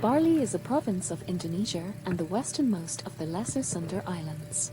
Bali is a province of Indonesia and the westernmost of the Lesser Sunda Islands.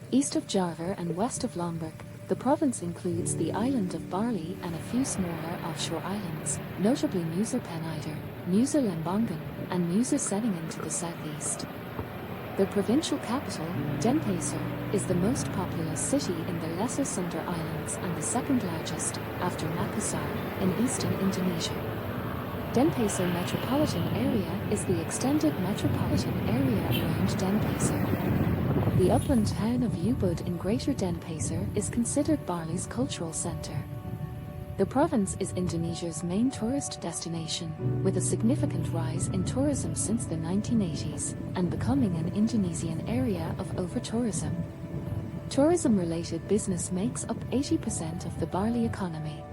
East of Java and west of Lombok, the province includes the island of Bali and a few smaller offshore islands, notably Nusa Penida, Nusa Lembongan, and Nusa Ceningan to the southeast. The provincial capital, Denpasar, is the most populous city in the Lesser Sunda Islands and the second largest, after Makassar, in eastern Indonesia. Denpasar metropolitan area is the extended metropolitan area around Denpasar. The upland town of Ubud in Greater Denpasar is considered Bali's cultural center. The province is Indonesia's main tourist destination, with a significant rise in tourism since the 1980s, and becoming an Indonesian area of overtourism. Tourism-related business makes up 80% of the Bali economy.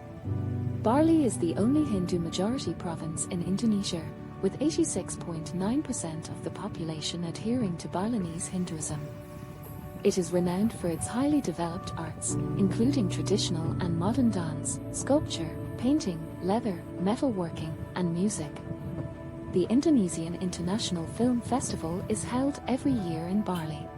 Bali is the only Hindu-majority province in Indonesia, with 86.9% of the population adhering to Balinese Hinduism. It is renowned for its highly developed arts, including traditional and modern dance, sculpture, painting, leather, metalworking, and music. The Indonesian International Film Festival is held every year in Bali.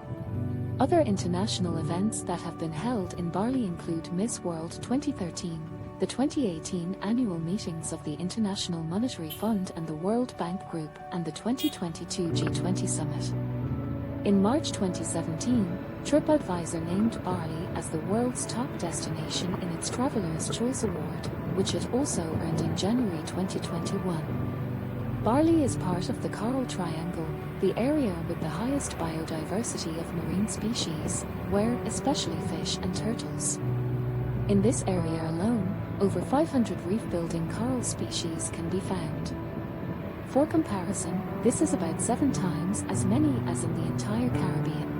Other international events that have been held in Bali include Miss World 2013, the 2018 annual meetings of the International Monetary Fund and the World Bank Group, and the 2022 G20 Summit. In March 2017, TripAdvisor named Bali as the world's top destination in its Traveler's Choice Award, which it also earned in January 2021. Bali is part of the Coral Triangle, the area with the highest biodiversity of marine species, where especially fish and turtles. In this area alone, over 500 reef-building coral species can be found. For comparison, this is about 7 times as many as in the entire Caribbean.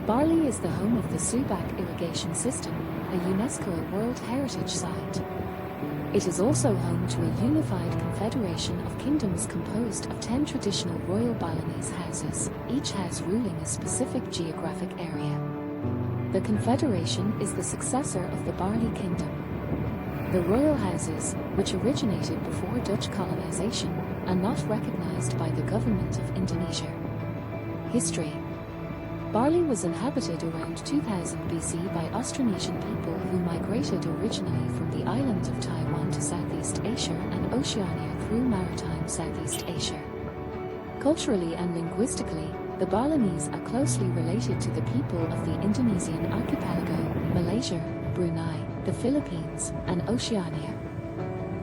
Bali is the home of the Subak irrigation system, a UNESCO World Heritage Site. It is also home to a unified confederation of kingdoms composed of 10 traditional royal Balinese houses, each house ruling a specific geographic area. The confederation is the successor of the Bali Kingdom. The royal houses, which originated before Dutch colonization, are not recognized by the government of Indonesia. History. Bali was inhabited around 2000 BC by Austronesian people who migrated originally from the island of Taiwan to Southeast Asia and Oceania through maritime Southeast Asia. Culturally and linguistically, the Balinese are closely related to the people of the Indonesian archipelago, Malaysia, Brunei, the Philippines, and Oceania.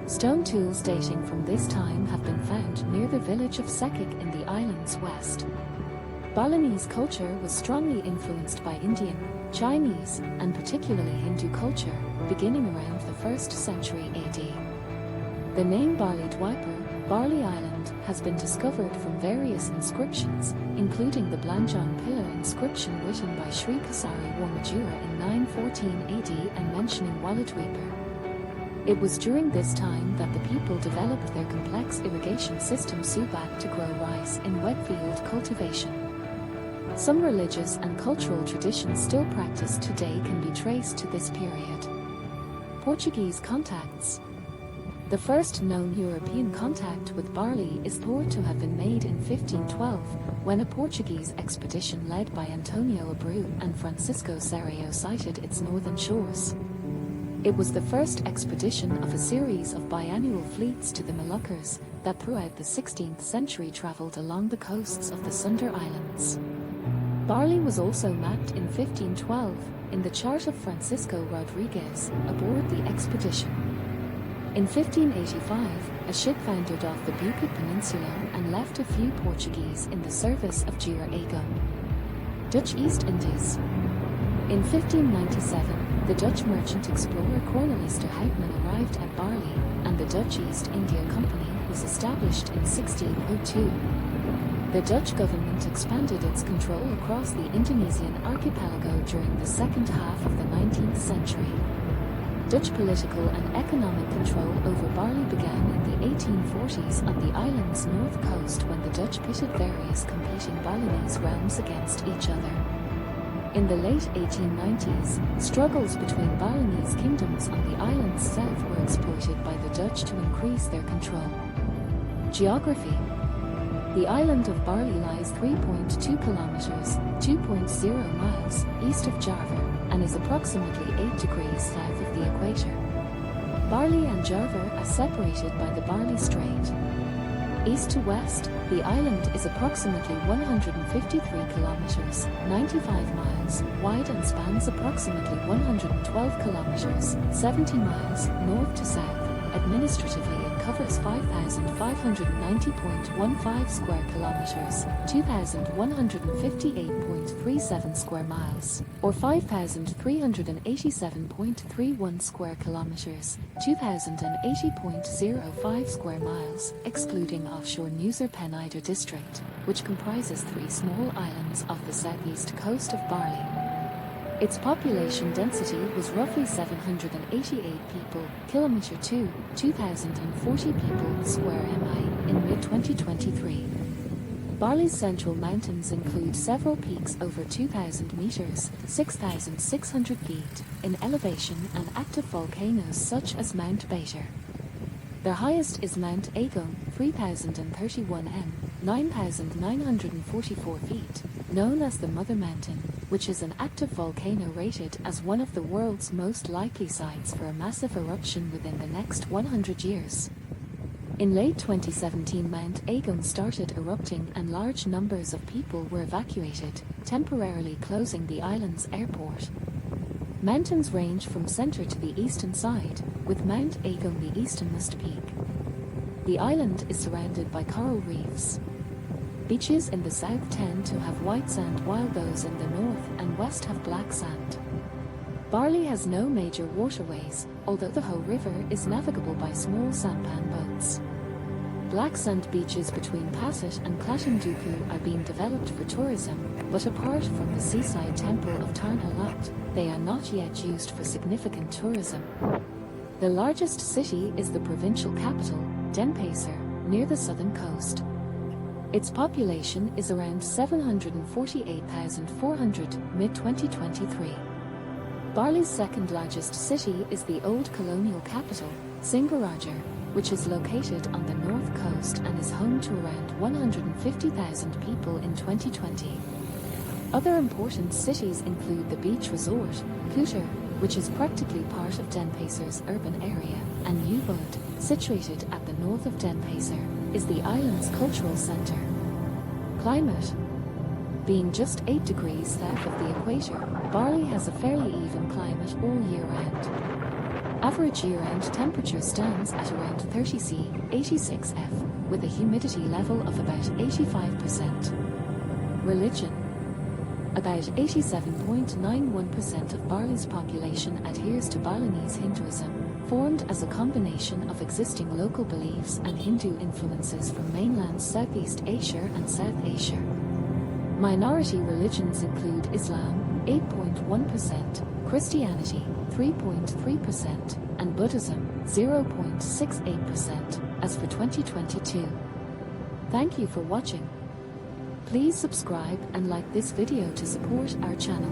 Stone tools dating from this time have been found near the village of Sekik in the island's west. Balinese culture was strongly influenced by Indian, Chinese, and particularly Hindu culture, beginning around the 1st century AD. The name Bali Dwiper, Bali Island, has been discovered from various inscriptions, including the Blanjang pillar inscription written by Sri Kasari Warmajura in 914 AD and mentioning Waladwiper. It was during this time that the people developed their complex irrigation system Subak to grow rice in wet field cultivation. Some religious and cultural traditions still practiced today can be traced to this period. Portuguese contacts. The first known European contact with Bali is thought to have been made in 1512, when a Portuguese expedition led by Antonio Abreu and Francisco Serrao sighted its northern shores. It was the first expedition of a series of biannual fleets to the Moluccas that throughout the 16th century traveled along the coasts of the Sunda Islands. Bali was also mapped in 1512, in the chart of Francisco Rodriguez, aboard the expedition. In 1585, a ship foundered off the Bukit Peninsula and left a few Portuguese in the service of Gira Agum. Dutch East Indies. In 1597, the Dutch merchant explorer Cornelis de Houtman arrived at Bali, and the Dutch East India Company was established in 1602. The Dutch government expanded its control across the Indonesian archipelago during the second half of the 19th century. Dutch political and economic control over Bali began in the 1840s on the island's north coast when the Dutch pitted various competing Balinese realms against each other. In the late 1890s, struggles between Balinese kingdoms on the island's south were exploited by the Dutch to increase their control. Geography. The island of Bali lies 3.2 kilometers, 2.0 miles, east of Java, and is approximately 8 degrees south of the equator. Bali and Java are separated by the Bali Strait. East to west, the island is approximately 153 kilometers, 95 miles, wide and spans approximately 112 kilometers, 70 miles, north to south. Administratively, it covers 5,590.15 square kilometers, 2,158.37 square miles, or 5,387.31 square kilometers, 2,080.05 square miles, excluding offshore Nusa Penida district, which comprises 3 small islands off the southeast coast of Bali. Its population density was roughly 788 people, kilometer 2, 2,040 people square mi, in mid-2023. Bali's central mountains include several peaks over 2,000 meters, 6,600 feet, in elevation and active volcanoes such as Mount Batur. Their highest is Mount Agung, 3,031 m, 9,944 feet, known as the Mother Mountain, which is an active volcano rated as one of the world's most likely sites for a massive eruption within the next 100 years. In late 2017, Mount Agung started erupting and large numbers of people were evacuated, temporarily closing the island's airport. Mountains range from center to the eastern side, with Mount Agung the easternmost peak. The island is surrounded by coral reefs. Beaches in the south tend to have white sand while those in the north and west have black sand. Bali has no major waterways, although the Ho River is navigable by small sampan boats. Black sand beaches between Pasat and Klatanduku are being developed for tourism, but apart from the seaside temple of Tarnalat, they are not yet used for significant tourism. The largest city is the provincial capital, Denpasar, near the southern coast. Its population is around 748,400 mid-2023. Bali's second largest city is the old colonial capital, Singaraja, which is located on the north coast and is home to around 150,000 people in 2020. Other important cities include the beach resort, Kuta, which is practically part of Denpasar's urban area, and Ubud, situated at the north of Denpasar, is the island's cultural center. Climate. Being just 8 degrees south of the equator, Bali has a fairly even climate all year round. Average year-round temperature stands at around 30 C, 86 F, with a humidity level of about 85%. Religion. About 87.91% of Bali's population adheres to Balinese Hinduism, formed as a combination of existing local beliefs and Hindu influences from mainland Southeast Asia and South Asia. Minority religions include Islam, 8.1%, Christianity, 3.3%, and Buddhism, 0.68%, as for 2022. Thank you for watching. Please subscribe and like this video to support our channel.